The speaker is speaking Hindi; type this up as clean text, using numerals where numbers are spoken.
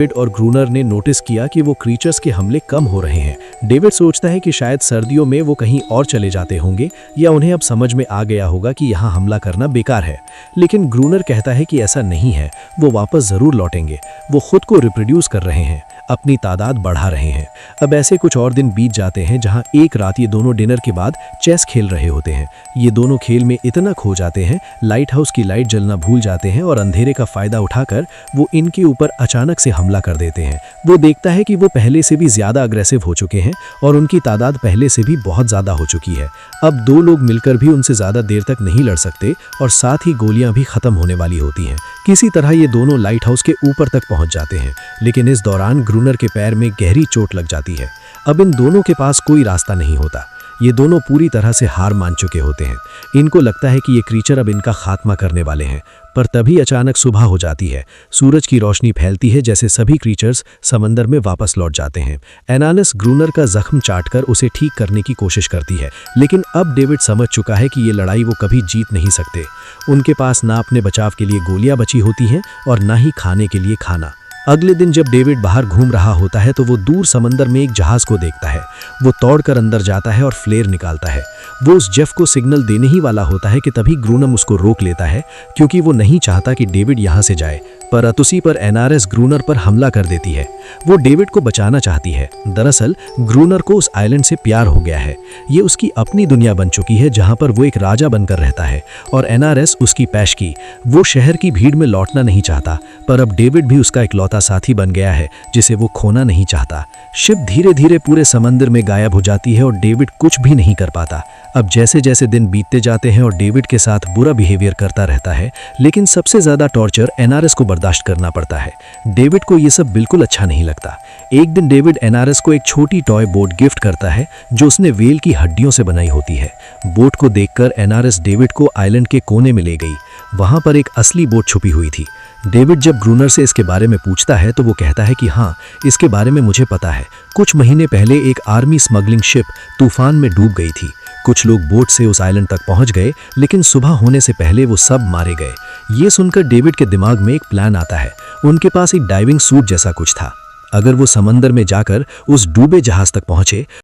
डेविड और ग्रूनर ने नोटिस किया कि वो क्रीचर्स के हमले कम हो रहे हैं। डेविड सोचता है कि शायद सर्दियों में वो कहीं और चले जाते होंगे या उन्हें अब समझ में आ गया होगा कि यहाँ हमला करना बेकार है। लेकिन ग्रूनर कहता है कि ऐसा नहीं है, वो वापस ज़रूर लौटेंगे। वो खुद को रिप्रोड्यूस कर रहे हैं, अपनी तादाद बढ़ा रहे हैं। अब ऐसे कुछ और दिन बीत जाते हैं जहां एक रात ये दोनों डिनर के बाद चेस खेल रहे होते हैं। ये दोनों खेल में इतना खो जाते हैं, लाइट हाउस की लाइट जलना भूल जाते हैं और अंधेरे का फायदा उठाकर वो इनके ऊपर अचानक से हमला कर देते हैं। वो देखता है कि वो पहले से भी ज्यादा अग्रेसिव हो चुके हैं और उनकी तादाद पहले से भी बहुत ज्यादा हो चुकी है। अब दो लोग मिलकर भी उनसे ज्यादा देर तक नहीं लड़ सकते और साथ ही गोलियां भी खत्म होने वाली होती हैं। किसी तरह ये दोनों लाइट हाउस के ऊपर तक पहुंच जाते हैं, लेकिन इस दौरान ग्रूनर के पैर में गहरी चोट लग जाती है। अब इन दोनों के पास कोई रास्ता नहीं होता। ये दोनों पूरी तरह से हार मान चुके होते हैं। इनको लगता है कि ये क्रीचर अब इनका खात्मा करने वाले हैं, पर तभी अचानक सुबह हो जाती है। सूरज की रोशनी फैलती है जैसे सभी क्रीचर्स समंदर में वापस लौट जाते हैं। एनालिस ग्रूनर का जख्म चाटकर उसे ठीक करने की कोशिश करती है, लेकिन अब डेविड समझ चुका है कि ये लड़ाई वो कभी जीत नहीं सकते। उनके पास ना अपने बचाव के लिए गोलियां बची होती हैं और ना ही खाने के लिए खाना। अगले दिन जब डेविड बाहर घूम रहा होता है तो वो दूर समंदर में एक जहाज को देखता है। वो तोड़कर अंदर जाता है और फ्लेयर निकालता है। वो उस जेफ को सिग्नल देने ही वाला होता है कि तभी ग्रूनर उसको रोक लेता है, क्योंकि वो नहीं चाहता कि डेविड यहाँ से जाए। पर अतुसी पर एनआरएस ग्रूनर पर हमला कर देती है। वो डेविड को बचाना चाहती है। दरअसल ग्रूनर को उस आइलैंड से प्यार हो गया है। ये उसकी अपनी दुनिया बन चुकी है जहाँ पर वो एक राजा बनकर रहता है और एनआरएस उसकी पैशकी। वो शहर की भीड़ में लौटना नहीं चाहता, पर अब डेविड भी उसका इकलौता साथी बन गया है जिसे वो खोना नहीं चाहता। शिप धीरे धीरे पूरे समंदर में गायब हो जाती है और डेविड कुछ भी नहीं कर पाता। अब जैसे जैसे दिन बीतते जाते हैं और डेविड के साथ बुरा बिहेवियर करता रहता है, लेकिन सबसे ज्यादा टॉर्चर एनआरएस को बर्दाश्त करना पड़ता है। डेविड को ये सब बिल्कुल अच्छा नहीं लगता। एक दिन डेविड एनआरएस को एक छोटी टॉय बोट गिफ्ट करता है जो उसने व्हेल की हड्डियों से बनाई होती है। बोट को देखकर एनआरएस डेविड को आइलैंड के कोने में ले गई। वहां पर एक असली बोट छुपी हुई थी। डेविड जब ग्रूनर से इसके बारे में पूछता है तो वो कहता है कि हाँ, इसके बारे में मुझे पता है। कुछ महीने पहले एक आर्मी स्मगलिंग शिप तूफान में डूब गई थी। कुछ लोग बोट से उस आइलैंड तक पहुंच गए, लेकिन सुबह होने से पहले वो सब मारे गए। ये सुनकर डेविड के दिमाग में एक प्लान आता है। उनके पास एक डाइविंग सूट जैसा कुछ था। अगर वो समंदर में जाकर उस डूबे जहाज तक पहुंचे